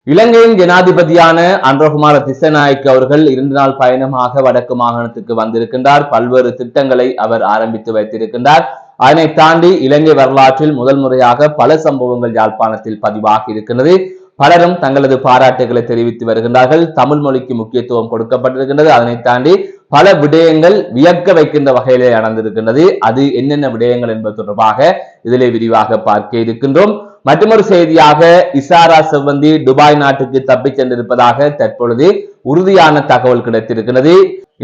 இலங்கையின் ஜனாதிபதியான அன்றகுமார திசநாயக்க அவர்கள் 2 நாள் பயணமாக வடக்கு மாகாணத்துக்கு வந்திருக்கின்றார். பல்வேறு திட்டங்களை அவர் ஆரம்பித்து வைத்திருக்கின்றார். அதனை தாண்டி இலங்கை வரலாற்றில் முதல் முறையாக பல சம்பவங்கள் யாழ்ப்பாணத்தில் பதிவாகி இருக்கின்றது. பலரும் தங்களது பாராட்டுகளை தெரிவித்து வருகின்றார்கள். தமிழ் மொழிக்கு முக்கியத்துவம் கொடுக்கப்பட்டிருக்கின்றது. அதனை தாண்டி பல விடயங்கள் வியக்க வைக்கின்ற வகையிலே நடந்திருக்கின்றது. அது என்னென்ன விடயங்கள் என்பது தொடர்பாக இதிலே விரிவாக பார்க்க இருக்கின்றோம். மற்றொரு செய்தியாக இசாரா செவ்வந்தி துபாய் நாட்டுக்கு தப்பிச் சென்றிருப்பதாக தற்பொழுது உறுதியான தகவல் கிடைத்திருக்கிறது.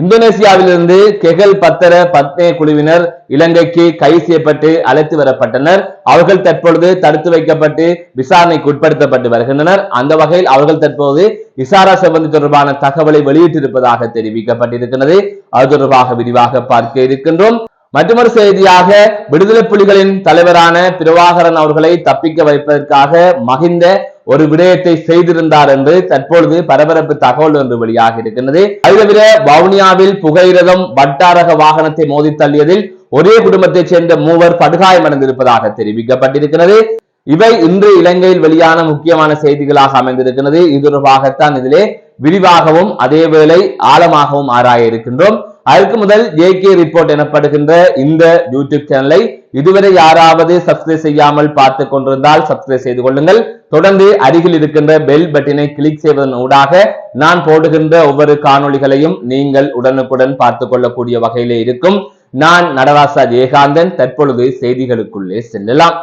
இந்தோனேசியாவிலிருந்து கெகல் பத்தர பத்னே குழுவினர் இலங்கைக்கு கைது செய்யப்பட்டு அழைத்து வரப்பட்டனர். அவர்கள் தற்பொழுது தடுத்து வைக்கப்பட்டு விசாரணைக்கு உட்படுத்தப்பட்டு வருகின்றனர். அந்த வகையில் அவர்கள் தற்போது இசாரா செவ்வந்தி தொடர்பான தகவலை வெளியிட்டிருப்பதாக தெரிவிக்கப்பட்டிருக்கிறது. அது தொடர்பாக விரிவாக பார்க்க இருக்கின்றோம். மற்றொரு செய்தியாக விடுதலை புலிகளின் தலைவரான பிரபாகரன் அவர்களை தப்பிக்க வைப்பதற்காக மகிந்த ஒரு விடயத்தை செய்திருந்தார் என்று தற்பொழுது பரபரப்பு தகவல் ஒன்று வெளியாக இருக்கின்றது. அது தவிர வவுனியாவில் புகையிரதம் வட்டாரக வாகனத்தை மோதி தள்ளியதில் ஒரே குடும்பத்தைச் சேர்ந்த 3 படுகாயமடைந்திருப்பதாக தெரிவிக்கப்பட்டிருக்கிறது. இவை இன்று இலங்கையில் வெளியான முக்கியமான செய்திகளாக அமைந்திருக்கிறது. இது தொடர்பாகத்தான் இதிலே விரிவாகவும் அதேவேளை ஆழமாகவும் ஆராய இருக்கின்றோம். அதற்கு முதல் ஜேகே ரிப்போர்ட் எனப்படுகின்ற இந்த யூடியூப் சேனலை இதுவரை யாராவது சப்ஸ்கிரைப் செய்யாமல் பார்த்து கொண்டிருந்தால் சப்ஸ்கிரைப் செய்து கொள்ளுங்கள். தொடர்ந்து அருகில் இருக்கின்ற பெல் பட்டனை கிளிக் செய்வதன் ஊடாக நான் போடுகின்ற ஒவ்வொரு காணொளிகளையும் நீங்கள் உடனுக்குடன் பார்த்து கொள்ளக்கூடிய வகையிலே இருக்கும். நான் நடராசா ஜெயகாந்தன். தற்பொழுது செய்திகளுக்குள்ளே செல்லலாம்.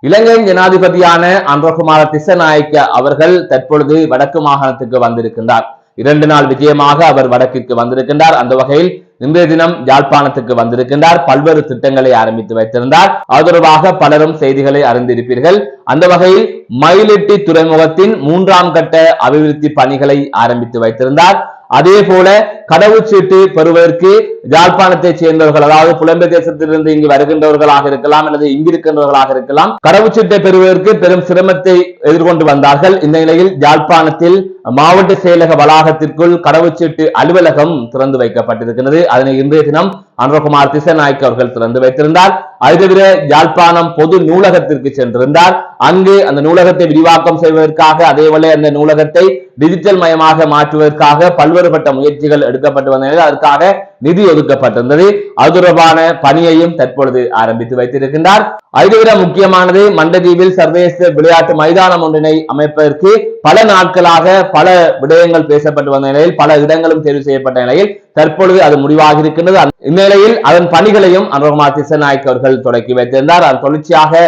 இலங்கையின் ஜனாதிபதியான அன்றகுமார திசநாயக்க அவர்கள் தற்பொழுது வடக்கு மாகாணத்துக்கு வந்திருக்கின்றார். 2 நாள் விஜயமாக அவர் வடக்கிற்கு வந்திருக்கின்றார். அந்த வகையில் இன்றைய தினம் யாழ்ப்பாணத்துக்கு வந்திருக்கின்றார். பல்வேறு திட்டங்களை ஆரம்பித்து வைத்திருந்தார். அது தொடர்பாக பலரும் செய்திகளை அறிந்திருப்பீர்கள். அந்த வகையில் மயிலிட்டி துறைமுகத்தின் 3ஆம் கட்ட அபிவிருத்தி பணிகளை ஆரம்பித்து வைத்திருந்தார். அதே போல கடவுச்சீட்டு பெறுவதற்கு யாழ்ப்பாணத்தை சேர்ந்தவர்கள், அதாவது புலம்பெயர் தேசத்திலிருந்து இங்கு வருகின்றவர்களாக இருக்கலாம் அல்லது இங்கிருக்கின்றவர்களாக இருக்கலாம், கடவுச்சீட்டை பெறுவதற்கு பெரும் சிரமத்தை எதிர்கொண்டு வந்தார்கள். இந்த நிலையில் யாழ்ப்பாணத்தில் மாவட்ட செயலக வளாகத்திற்குள் கடவுச்சீட்டு அலுவலகம் திறந்து வைக்கப்பட்டிருக்கிறது. அதனை இன்றைய தினம் அன்றகுமார் திசநாயக்க அவர்கள் திறந்து வைத்திருந்தார். அது தவிர யாழ்ப்பாணம் பொது நூலகத்திற்கு சென்றிருந்தார். அங்கு அந்த நூலகத்தை விரிவாக்கம் செய்வதற்காக, அதேவேளை அந்த நூலகத்தை டிஜிட்டல் மயமாக மாற்றுவதற்காக பல்வேறுபட்ட முயற்சிகள் எடுக்கப்பட்டு வந்த நிலையில் அதற்காக நிதி ஒதுக்கப்பட்டிருந்தது. அது தொடர்பான பணியையும் தற்பொழுது ஆரம்பித்து வைத்திருக்கின்றார். அதுவிட முக்கியமானது, மண்டதீவில் சர்வதேச விளையாட்டு மைதானம் ஒன்றினை அமைப்பதற்கு பல நாட்களாக பல விடயங்கள் பேசப்பட்டு வந்த நிலையில் பல இடங்களும் தேர்வு செய்யப்பட்ட நிலையில் தற்பொழுது அது முடிவாக இருக்கின்றது. இந்நிலையில் அதன் பணிகளையும் அன்றகுமார் திசநாயக்க அவர்கள் தொடக்கி வைத்திருந்தார். அதன் தொடர்ச்சியாக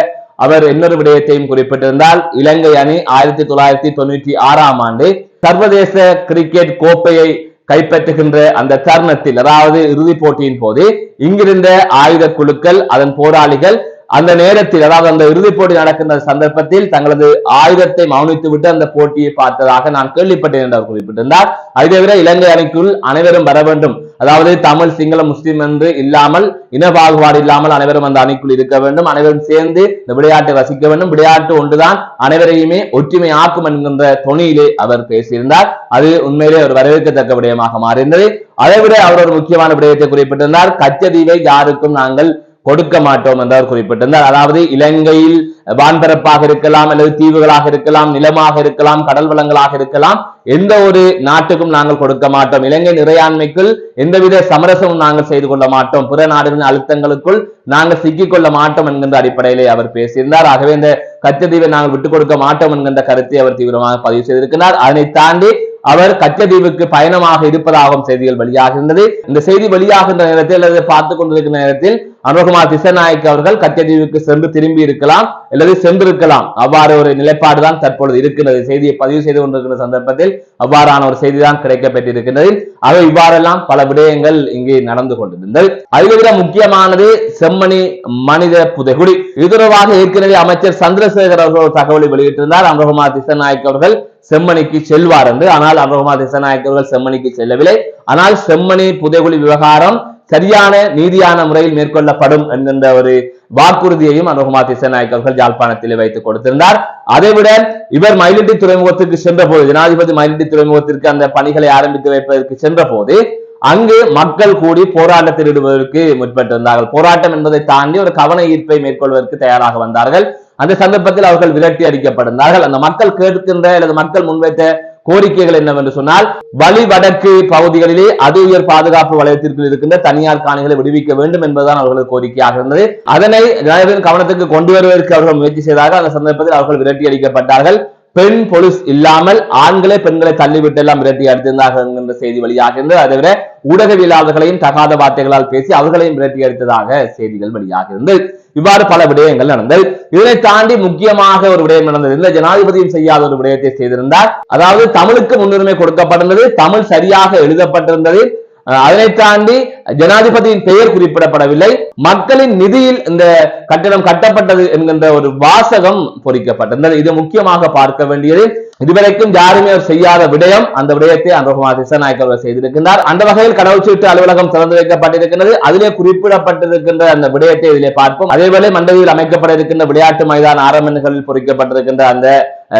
அவர் இன்னொரு விடயத்தையும் குறிப்பிட்டிருந்தால், இலங்கை அணி 1996ஆம் ஆண்டு சர்வதேச கிரிக்கெட் கோப்பையை கைப்பற்றுகின்ற அந்த தருணத்தில், அதாவது இறுதிப் போட்டியின் போது இங்கிருந்த ஆயுத குழுக்கள், அதன் போராளிகள் அந்த நேரத்தில், அதாவது அந்த இறுதிப் போட்டி நடக்கின்ற சந்தர்ப்பத்தில் தங்களது ஆயுதத்தை மௌனித்து விட்டு அந்த போட்டியை பார்த்ததாக நான் கேள்விப்பட்டேன் என்று அவர் குறிப்பிட்டிருந்தார். அதை தவிர இலங்கை அணிக்குள் அனைவரும் வர வேண்டும், அதாவது தமிழ் சிங்கள முஸ்லிம் என்று இல்லாமல், இன பாகுபாடு இல்லாமல் அனைவரும் அந்த அணிக்குள் இருக்க வேண்டும், அனைவரும் சேர்ந்து இந்த விளையாட்டை ரசிக்க வேண்டும், விளையாட்டு ஒன்றுதான் அனைவரையுமே ஒற்றுமை ஆக்கும் என்கின்ற தொனியிலே அவர் பேசியிருந்தார். அது உண்மையிலே ஒரு வரவேற்கத்தக்க விடயமாக மாறியிருந்தது. அதைவிட அவர் ஒரு முக்கியமான விடயத்தை குறிப்பிட்டிருந்தார். கச்சதீவை யாருக்கும் நாங்கள் கொடுக்க மாட்டோம் என்று அவர் குறிப்பிட்டிருந்தார். அதாவது இலங்கையில் வான்பரப்பாக இருக்கலாம், அல்லது தீவுகளாக இருக்கலாம், நிலமாக இருக்கலாம், கடல் வளங்களாக இருக்கலாம், எந்த ஒரு நாட்டுக்கும் நாங்கள் கொடுக்க மாட்டோம். இலங்கை இறையாண்மைக்குள் எந்தவித சமரசமும் நாங்கள் செய்து கொள்ள மாட்டோம், பிற நாடுகளின் அழுத்தங்களுக்குள் நாங்கள் சிக்கிக் கொள்ள மாட்டோம் என்கின்ற அடிப்படையிலே அவர் பேசியிருந்தார். ஆகவே இந்த கச்சதீவை நாங்கள் விட்டுக் கொடுக்க மாட்டோம் என்கின்ற கருத்தை அவர் தீவிரமாக பதிவு செய்திருக்கிறார். அதனை தாண்டி அவர் கச்சதீவுக்கு பயணமாக இருப்பதாகவும் செய்திகள் வெளியாகின்றது. இந்த செய்தி வெளியாகின்ற நேரத்தில் அல்லது பார்த்துக் கொண்டிருக்கிற நேரத்தில் அன்றகுமார் திசநாயக்க அவர்கள் கச்சதீவுக்கு சென்று திரும்பி இருக்கலாம் அல்லது சென்றிருக்கலாம். அவ்வாறு ஒரு நிலைப்பாடுதான் தற்பொழுது இருக்கிறது. செய்தியை பதிவு செய்து கொண்டிருக்கிற சந்தர்ப்பத்தில் அவ்வாறான ஒரு செய்திதான் கிடைக்கப்பட்டிருக்கின்றது. ஆக இவ்வாறெல்லாம் பல விடயங்கள் இங்கே நடந்து கொண்டிருந்தது. அதுவிட முக்கியமானது செம்மணி மனித புதைகுடி. இது தொடர்பாக ஏற்கனவே அமைச்சர் சந்திரசேகர் அவர்கள் ஒரு தகவலை வெளியிட்டிருந்தார். அன்றகுமார் திசநாயக்க அவர்கள் செம்மணிக்கு செல்வார் என்று. ஆனால் அன்றகுமார் திசநாயக்க அவர்கள் செம்மணிக்கு செல்லவில்லை. ஆனால் செம்மணி புதைகுழி விவகாரம் சரியான நீதியான முறையில் மேற்கொள்ளப்படும் என்கின்ற ஒரு வாக்குறுதியையும் அன்றகுமார் திசநாயக்க அவர்கள் யாழ்ப்பாணத்திலே வைத்துக் கொடுத்திருந்தார். அதைவிட இவர் மயிலிட்டி துறைமுகத்திற்கு சென்ற போது, ஜனாதிபதி மயிலிட்டி துறைமுகத்திற்கு அந்த பணிகளை ஆரம்பித்து வைப்பதற்கு சென்ற போது அங்கு மக்கள் கூடி போராட்டத்தில் ஈடுபடுவதற்கு முற்பட்டிருந்தார்கள். போராட்டம் என்பதை தாண்டி ஒரு கவன ஈர்ப்பை மேற்கொள்வதற்கு தயாராக வந்தார்கள். அந்த சந்தர்ப்பத்தில் அவர்கள் விரட்டி அடிக்கப்பட்டிருந்தார்கள். அந்த மக்கள் கேட்கின்ற அல்லது மக்கள் முன்வைத்த கோரிக்கைகள் என்னவென்று சொன்னால், வலி வடக்கு பகுதிகளிலே அது உயர் பாதுகாப்பு வலயத்திற்குள் இருக்கின்ற தனியார் காணிகளை விடுவிக்க வேண்டும் என்பதுதான் அவர்களது கோரிக்கையாக இருந்தது. அதனை ஜனாதிபதியின் கவனத்துக்கு கொண்டு வருவதற்கு அவர்கள் முயற்சி செய்தார்கள். அந்த சந்தர்ப்பத்தில் அவர்கள் விரட்டி அடிக்கப்பட்டார்கள். பெண் போலீஸ் இல்லாமல் ஆண்களே பெண்களை தள்ளிவிட்டு எல்லாம் விரட்டி அடித்திருந்தார்கள் என்கின்ற செய்தி வெளியாக இருந்தது. அதை விட ஊடகவியலாளர்களையும் தகாத வார்த்தைகளால் பேசி அவர்களையும் விரட்டி அடித்ததாக செய்திகள் வெளியாக இருந்தது. இவ்வாறு பல விடயங்கள் நடந்தது. இதனை தாண்டி முக்கியமாக ஒரு விடயம் நடந்தது. இந்த ஜனாதிபதியும் செய்யாத ஒரு விடயத்தை செய்திருந்தார். அதாவது தமிழுக்கு முன்னுரிமை கொடுக்கப்பட்டிருந்தது, தமிழ் சரியாக எழுதப்பட்டிருந்தது. அதனை தாண்டி ஜனாதிபதியின் பெயர் குறிப்பிடப்படவில்லை. மக்களின் நிதியில் இந்த கட்டணம் கட்டப்பட்டது என்கின்ற ஒரு வாசகம் பொறிக்கப்பட்டிருந்தது. இது முக்கியமாக பார்க்க வேண்டியது. இதுவரைக்கும் யாருமே செய்யாத விடயம். அந்த விடயத்தை அனுரகுமார திசாநாயக்க அவர்கள் செய்திருக்கின்றார். அந்த வகையில் கடவுச்சீட்டு அலுவலகம் திறந்து வைக்கப்பட்டிருக்கிறது. அதிலே குறிப்பிடப்பட்டிருக்கின்ற அந்த விடயத்தை இதிலே பார்ப்போம். அதேவேளை மண்டலியில் அமைக்கப்பட இருக்கின்ற விளையாட்டு மைதான ஆரம்பங்களில் பொறிக்கப்பட்டிருக்கின்ற அந்த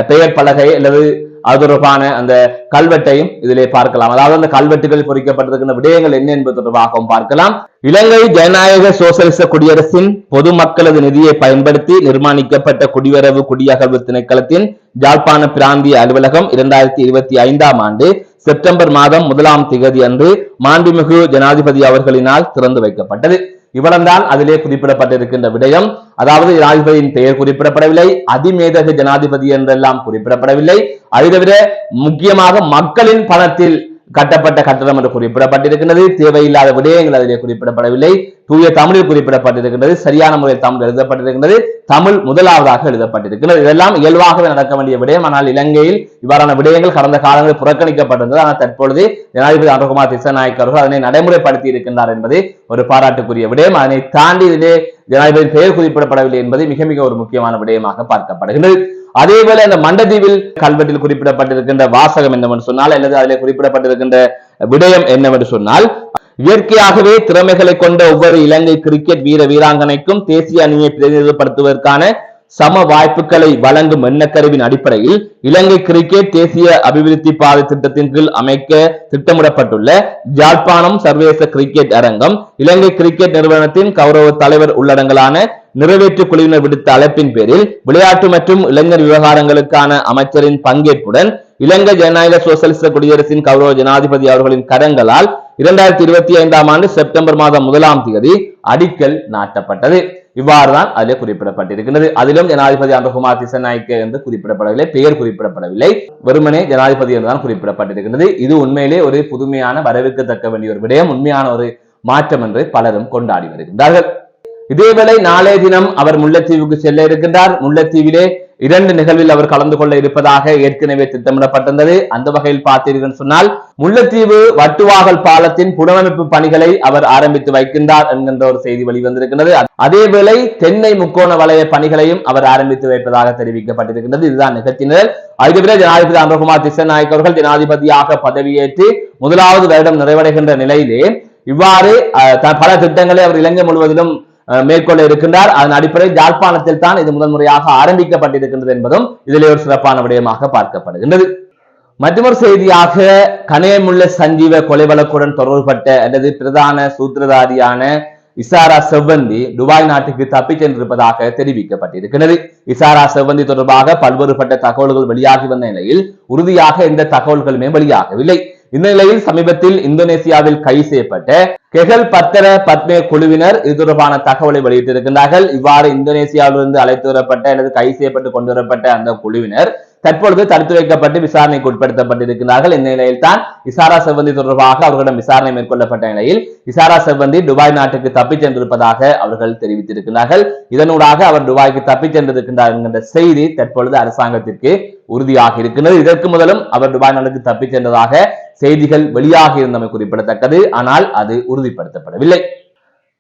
பெயர் பலகை அல்லது அது தொடர்பான அந்த கல்வெட்டையும் இதிலே பார்க்கலாம். அதாவது அந்த கல்வெட்டுகள் பொறிக்கப்பட்டிருக்கின்ற விடயங்கள் என்ன என்பது தொடர்பாகவும் பார்க்கலாம். இலங்கை ஜனநாயக சோசலிச குடியரசின் பொதுமக்களது நிதியை பயன்படுத்தி நிர்மாணிக்கப்பட்ட குடிவரவு குடியகழ்வு திணைக்களத்தின் யாழ்ப்பாண பிராந்திய அலுவலகம் 2025 ஆண்டு செப்டம்பர் மாதம் 1ஆம் திகதி அன்று மாண்புமிகு ஜனாதிபதி அவர்களினால் திறந்து வைக்கப்பட்டது. இவ்வளவுதான் அதிலே குறிப்பிடப்பட்டிருக்கின்ற விடயம். அதாவது ஜனாதிபதியின் பெயர் குறிப்பிடப்படவில்லை, அதிமேதக ஜனாதிபதி என்றெல்லாம் குறிப்பிடப்படவில்லை. அதை தவிர முக்கியமாக மக்களின் பணத்தில் கட்டப்பட்ட கட்டணம் என்று குறிப்பிடப்பட்டிருக்கின்றது. தேவையில்லாத விடயங்கள் அதிலே குறிப்பிடப்படவில்லை. தூய தமிழில் குறிப்பிடப்பட்டிருக்கின்றது. சரியான முறையில் தமிழ் எழுதப்பட்டிருக்கின்றது. தமிழ் முதலாவதாக எழுதப்பட்டிருக்கிறது. இதெல்லாம் இயல்பாகவே நடக்க வேண்டிய விடயம். ஆனால் இலங்கையில் இவ்வாறான விடயங்கள் கடந்த காலங்களில் புறக்கணிக்கப்பட்டிருந்தது. ஆனால் தற்பொழுது ஜனாதிபதி அனுரகுமார திசாநாயக்க அவர்கள் அதனை நடைமுறைப்படுத்தி இருக்கின்றார் என்பது ஒரு பாராட்டுக்குரிய விடயம். அதனை தாண்டி இதிலே ஜனாதிபதி பெயர் குறிப்பிடப்படவில்லை என்பது மிக மிக ஒரு முக்கியமான விடயமாக பார்க்கப்படுகிறது. அதேவேளை அந்த மண்டதீவில் கல்வெட்டில் குறிப்பிடப்பட்டிருக்கின்ற வாசகம் என்னவென்று சொன்னால், அல்லது அதிலே குறிப்பிடப்பட்டிருக்கின்ற விடயம் என்னவென்று சொன்னால், இயற்கையாகவே திறமைகளை கொண்ட ஒவ்வொரு இலங்கை கிரிக்கெட் வீர வீராங்கனைக்கும் தேசிய அணியை பிரதிநிதித்துவதற்கான சம வாய்ப்புகளை வழங்கும் எண்ணக்கருவின் அடிப்படையில் இலங்கை கிரிக்கெட் தேசிய அபிவிருத்தி பாதை திட்டத்தின் கீழ் அமைக்க திட்டமிடப்பட்டுள்ள யாழ்ப்பாணம் சர்வதேச கிரிக்கெட் அரங்கம் இலங்கை கிரிக்கெட் நிறுவனத்தின் கௌரவ தலைவர் உள்ளடங்கலான நிறைவேற்று குழுவினர் விடுத்த அழைப்பின் பேரில் விளையாட்டு மற்றும் இளைஞர் விவகாரங்களுக்கான அமைச்சரின் பங்கேற்புடன் இலங்கை ஜனநாயக சோசலிச குடியரசின் கௌரவ ஜனாதிபதி அவர்களின் கரங்களால் 2025 ஆண்டு செப்டம்பர் மாதம் 1ஆம் தேதி அடிக்கல் நாட்டப்பட்டது. இவ்வாறுதான் அதிலே குறிப்பிடப்பட்டிருக்கிறது. அதிலும் ஜனாதிபதி அனுரகுமார திசாநாயக்க என்று குறிப்பிடப்படவில்லை, பெயர் குறிப்பிடப்படவில்லை, வெறுமனே ஜனாதிபதி என்றுதான் குறிப்பிடப்பட்டிருக்கிறது. இது உண்மையிலே ஒரு புதுமையான வரவேற்கத்தக்க வேண்டிய ஒரு விடயம், உண்மையான ஒரு மாற்றம் என்று பலரும் கொண்டாடி வருகின்றார்கள். இதேவேளை நாளைய தினம் அவர் முல்லைத்தீவுக்கு செல்ல இருக்கின்றார். முல்லைத்தீவிலே 2 நிகழ்வில் அவர் கலந்து கொள்ள இருப்பதாக ஏற்கனவே திட்டமிடப்பட்டிருந்தது. அந்த வகையில் பார்த்தீர்கள் சொன்னால், முல்லைத்தீவு வட்டுவாகல் பாலத்தின் புனரமைப்பு பணிகளை அவர் ஆரம்பித்து வைக்கின்றார் என்கின்ற ஒரு செய்தி வெளிவந்திருக்கிறது. அதேவேளை தென்னை முக்கோண வலய பணிகளையும் அவர் ஆரம்பித்து வைப்பதாக தெரிவிக்கப்பட்டிருக்கிறது. இதுதான் நிகழ்ச்சியினர். அதுவே ஜனாதிபதி அனுரகுமார திசாநாயக்க அவர்கள் ஜனாதிபதியாக பதவியேற்று 1வது வருடம் நிறைவடைகின்ற நிலையிலே இவ்வாறு பல திட்டங்களை அவர் இலங்கை முழுவதிலும் மேற்கொள்ள இருக்கின்றார். அதன் அடிப்படையில் யாழ்ப்பாணத்தில் தான் இது முதல் முறையாக ஆரம்பிக்கப்பட்டிருக்கின்றது என்பதும் இதிலே ஒரு சிறப்பான விடயமாக பார்க்கப்படுகின்றது. மற்றொரு செய்தியாக கனேமுல்ல சஞ்சீவ கொலை வழக்குடன் தொடர்புபட்ட அல்லது பிரதான சூத்திரதாரியான இசாரா செவ்வந்தி துபாய் நாட்டுக்கு தப்பி சென்றிருப்பதாக தெரிவிக்கப்பட்டிருக்கிறது. இசாரா செவ்வந்தி தொடர்பாக பல்வேறுபட்ட தகவல்கள் வெளியாகி வந்த நிலையில் உறுதியாக எந்த தகவல்களுமே வெளியாகவில்லை. இந்த நிலையில் சமீபத்தில் இந்தோனேசியாவில் கைது செய்யப்பட்ட கெகல் பத்தர பத்மே குழுவினர் இது தொடர்பான தகவலை வெளியிட்டிருக்கின்றார்கள். இவ்வாறு இந்தோனேசியாவிலிருந்து அழைத்து வரப்பட்ட அல்லது கைது செய்யப்பட்டு கொண்டு வரப்பட்ட அந்த குழுவினர் தற்பொழுது தடுத்து வைக்கப்பட்டு விசாரணைக்கு உட்படுத்தப்பட்டிருக்கிறார்கள். இந்த நிலையில் தான் இசாரா செவ்வந்தி தொடர்பாக அவர்களிடம் விசாரணை மேற்கொள்ளப்பட்ட நிலையில் இசாரா செவ்வந்தி துபாய் நாட்டுக்கு தப்பி சென்றிருப்பதாக அவர்கள் தெரிவித்திருக்கிறார்கள். இதனூடாக அவர் துபாய்க்கு தப்பி சென்றிருக்கின்றார் என்கின்ற செய்தி தற்பொழுது அரசாங்கத்திற்கு உறுதியாக இருக்கின்றது. இதற்கு முதலும் அவர் துபாய் நாட்டுக்கு தப்பி சென்றதாக செய்திகள் வெளியாக இருந்தமை குறிப்பிடத்தக்கது. ஆனால் அது உறுதிப்படுத்தப்படவில்லை.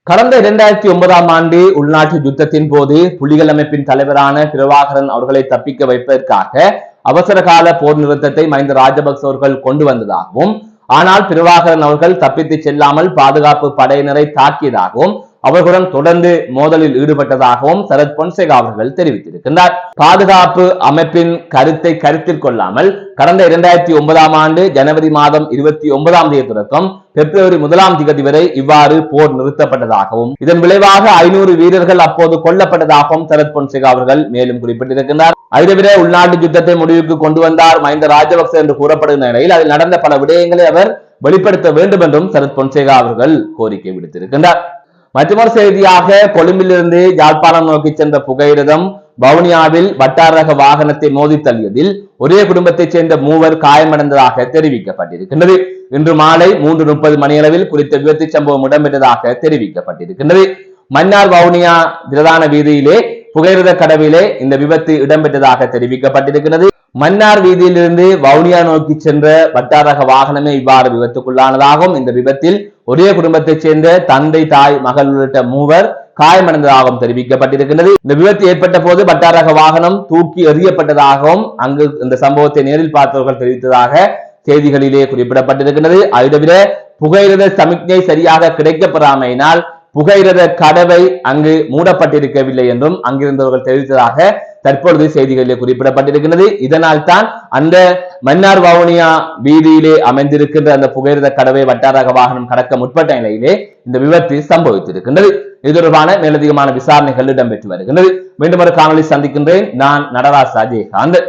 கடந்த 2009ஆம் ஆண்டு உள்நாட்டு யுத்தத்தின் போது புலிகள் அமைப்பின் தலைவரான பிரபாகரன் அவர்களை தப்பிக்க வைப்பதற்காக அவசர கால போர் நிறுத்தத்தை மஹிந்த ராஜபக்ச அவர்கள் கொண்டு வந்ததாகவும், ஆனால் பிரபாகரன் அவர்கள் தப்பித்து செல்லாமல் பாதுகாப்பு படையினரை தாக்கியதாகவும் அவர்களுடன் தொடர்ந்து மோதலில் ஈடுபட்டதாகவும் சரத் பொன்சேகா அவர்கள் தெரிவித்திருக்கின்றார். பாதுகாப்பு அமைப்பின் கருத்தை கருத்தில் கொள்ளாமல் கடந்த 2009 ஆண்டு ஜனவரி மாதம் 29ஆம் தேதி தொடக்கம் பிப்ரவரி 1ஆம் தேதி வரை இவ்வாறு போர் நிறுத்தப்பட்டதாகவும் இதன் விளைவாக 500 வீரர்கள் அப்போது கொல்லப்பட்டதாகவும் சரத் பொன்சேகா அவர்கள் மேலும் குறிப்பிட்டிருக்கின்றார். அதுதவிர உள்நாட்டு யுத்தத்தை முடிவுக்கு கொண்டு வந்தார் மஹிந்த ராஜபக்ச என்று கூறப்படுகின்ற நிலையில் அதில் நடந்த பல விடயங்களை அவர் வெளிப்படுத்த வேண்டும் என்றும் சரத் பொன்சேகா அவர்கள் கோரிக்கை விடுத்திருக்கின்றார். மற்றொரு செய்தியாக கொழும்பிலிருந்து யாழ்ப்பாணம் நோக்கி சென்ற புகையிரதம் வவுனியாவில் வட்டார ரக வாகனத்தை மோதி தள்ளியதில் ஒரே குடும்பத்தைச் சேர்ந்த 3 காயமடைந்ததாக தெரிவிக்கப்பட்டிருக்கின்றது. இன்று மாலை 3:30 மணியளவில் குறித்த விபத்து சம்பவம் இடம்பெற்றதாக தெரிவிக்கப்பட்டிருக்கின்றது. மன்னார் வவுனியா பிரதான வீதியிலே புகையிரத கடவிலே இந்த விபத்து இடம்பெற்றதாக தெரிவிக்கப்பட்டிருக்கிறது. மன்னார் வீதியிலிருந்து வவுனியா நோக்கி சென்ற வட்டார ரக வாகனமே இவ்வாறு விபத்துக்குள்ளானதாகவும் இந்த விபத்தில் ஒரே குடும்பத்தைச் சேர்ந்த தந்தை தாய் மகள் உள்ளிட்ட 3 காயமடைந்ததாகவும் தெரிவிக்கப்பட்டிருக்கிறது. இந்த விபத்து ஏற்பட்ட போது வட்டார ரக வாகனம் தூக்கி எறியப்பட்டதாகவும் அங்கு இந்த சம்பவத்தை நேரில் பார்த்தவர்கள் தெரிவித்ததாக செய்திகளிலே குறிப்பிடப்பட்டிருக்கிறது. அதுதவிர புகையிரத சமிக்ஞை சரியாக கிடைக்கப்பெறாமையினால் புகையிரத கடவை அங்கு மூடப்பட்டிருக்கவில்லை என்றும் அங்கிருந்தவர்கள் தெரிவித்ததாக தற்பொழுது செய்திகளிலே குறிப்பிடப்பட்டிருக்கிறது. இதனால் தான் அந்த மன்னார் வவுனியா வீதியிலே அமைந்திருக்கின்ற அந்த புகையிரத கடவை வட்டார ரக வாகனம் கடக்க முற்பட்ட நிலையிலே இந்த விபத்து சம்பவித்திருக்கின்றது. இது தொடர்பான மேலதிகமான விசாரணைகள் இடம்பெற்று வருகின்றது. மீண்டும் ஒரு காணொலி சந்திக்கின்றேன். நான் நடராஜ் அஜயகாந்த்.